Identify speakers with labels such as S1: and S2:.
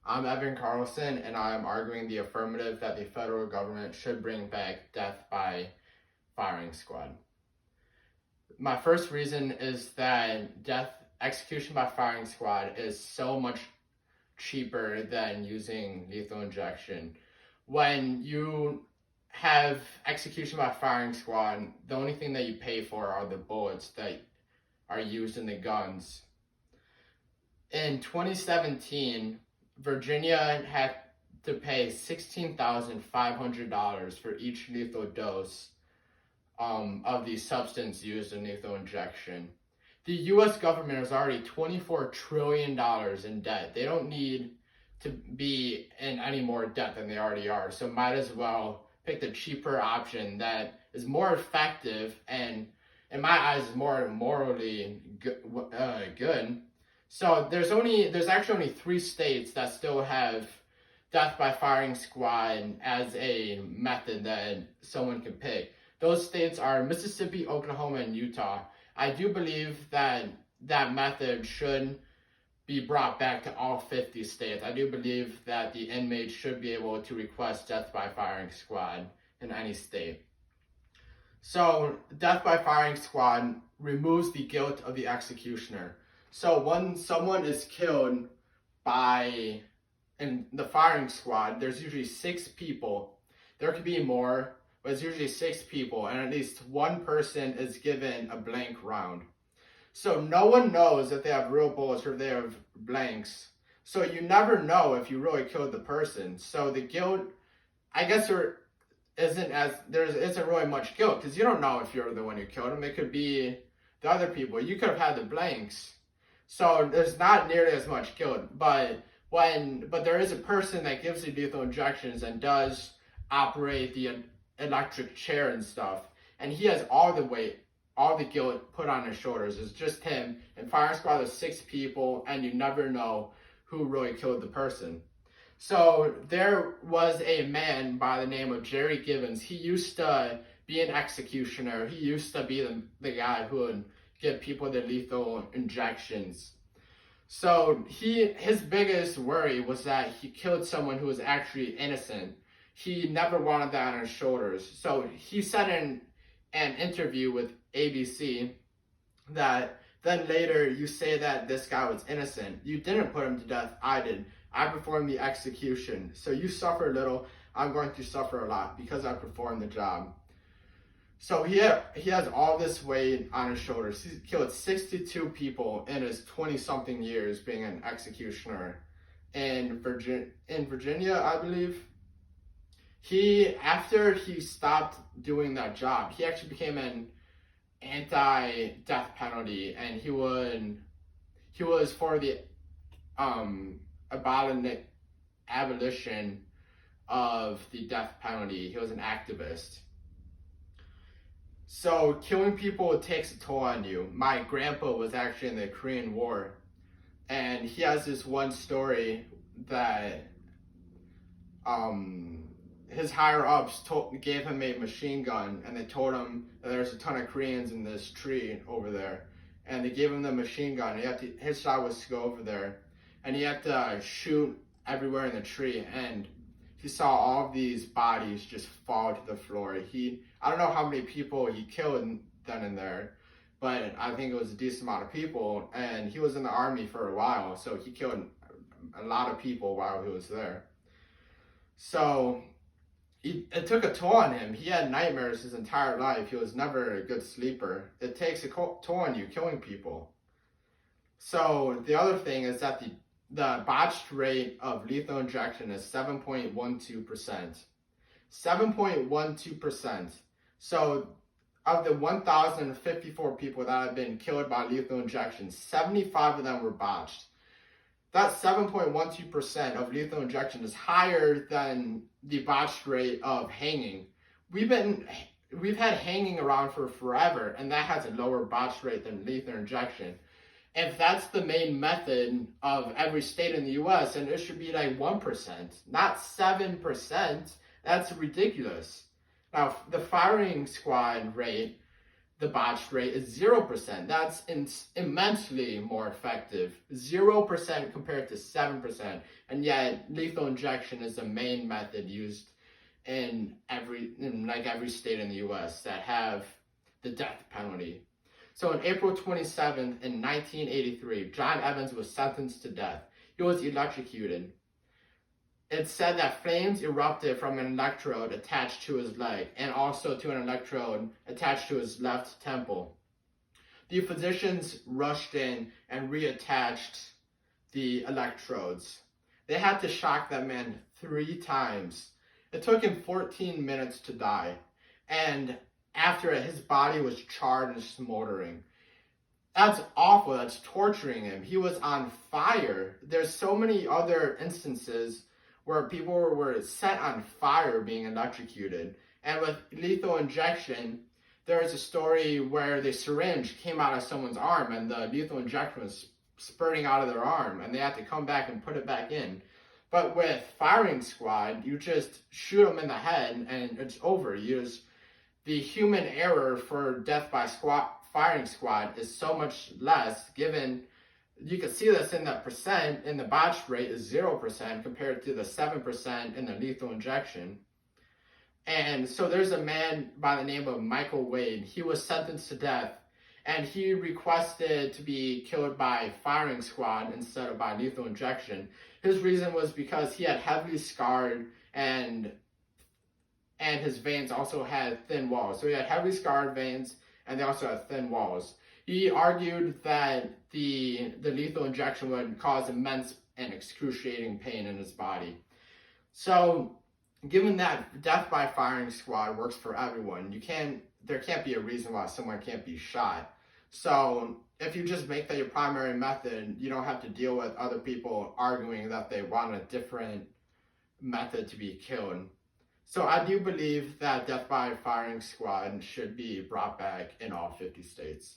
S1: I'm Evan Carlson, and I am arguing the affirmative that the federal government should bring back death by firing squad. My first reason is that execution by firing squad is so much cheaper than using lethal injection. When you have execution by firing squad, the only thing that you pay for are the bullets that are used in the guns. In 2017, Virginia had to pay $16,500 for each lethal dose of the substance used in lethal injection. The U.S. government is already $24 trillion in debt. They don't need to be in any more debt than they already are, so might as well pick the cheaper option that is more effective and, in my eyes, is more morally good. So there's actually only 3 states that still have death by firing squad as a method that someone can pick. Those states are Mississippi, Oklahoma, and Utah. I do believe that that method should be brought back to all 50 states. I do believe that the inmates should be able to request death by firing squad in any state. So death by firing squad removes the guilt of the executioner. So when someone is killed in the firing squad, there's usually 6 people. There could be more, but it's usually 6 people, and at least one person is given a blank round. So no one knows if they have real bullets or if they have blanks. So you never know if you really killed the person. So the guilt, I guess there isn't really much guilt because you don't know if you're the one who killed him. It could be the other people. You could have had the blanks. So there's not nearly as much guilt, but there is a person that gives the lethal injections and does operate the electric chair and stuff, and he has all the weight, all the guilt put on his shoulders. It's just him. And firing squad is 6 people, and you never know who really killed the person. So there was a man by the name of Jerry Gibbons. He used to be an executioner. He used to be the guy who would give people the lethal injections. So his biggest worry was that he killed someone who was actually innocent. He never wanted that on his shoulders. So he said in an interview with ABC that then later you say that this guy was innocent. You didn't put him to death, I did. I performed the execution. So you suffer little, I'm going to suffer a lot because I performed the job. So he has all this weight on his shoulders. He's killed 62 people in his 20-something years being an executioner in Virginia, I believe. After he stopped doing that job, he actually became an anti-death penalty, and he was for the abolition of the death penalty. He was an activist. So killing people takes a toll on you. My grandpa was actually in the Korean War, and he has this one story that his higher-ups gave him a machine gun, and they told him that there's a ton of Koreans in this tree over there, and they gave him the machine gun. His job was to go over there, and he had to shoot everywhere in the tree, and he saw all of these bodies just fall to the floor. I don't know how many people he killed then and there, but I think it was a decent amount of people, and he was in the army for a while, so he killed a lot of people while he was there. So it took a toll on him. He had nightmares his entire life. He was never a good sleeper. It takes a toll on you, killing people. So the other thing is that the botched rate of lethal injection is 7.12%. 7.12%. So of the 1,054 people that have been killed by lethal injection, 75 of them were botched. That 7.12% of lethal injection is higher than the botched rate of hanging. We've had hanging around for forever, and that has a lower botched rate than lethal injection. If that's the main method of every state in the US, then it should be like 1%, not 7%. That's ridiculous. Now, the firing squad rate, the botched rate is 0%. That's immensely more effective. 0% compared to 7%. And yet, lethal injection is the main method used in every state in the US that have the death penalty. So on April 27th in 1983, John Evans was sentenced to death. He was electrocuted. It said that flames erupted from an electrode attached to his leg and also to an electrode attached to his left temple. The physicians rushed in and reattached the electrodes. They had to shock that man 3 times. It took him 14 minutes to die. And after it, his body was charred and smoldering. That's awful. That's torturing him. He was on fire. There's so many other instances where people were set on fire being electrocuted. And with lethal injection, there is a story where the syringe came out of someone's arm and the lethal injection was spurting out of their arm and they had to come back and put it back in. But with firing squad, you just shoot them in the head and it's over. The human error for death by firing squad is so much less, given you can see this in the percent in the botched rate is 0% compared to the 7% in the lethal injection. And so there's a man by the name of Michael Wade. He was sentenced to death and he requested to be killed by firing squad instead of by lethal injection. His reason was because he had heavily scarred and his veins also had thin walls. So he had heavily scarred veins and they also had thin walls. He argued that the lethal injection would cause immense and excruciating pain in his body. So, given that death by firing squad works for everyone, there can't be a reason why someone can't be shot. So, if you just make that your primary method, you don't have to deal with other people arguing that they want a different method to be killed. So, I do believe that death by firing squad should be brought back in all 50 states.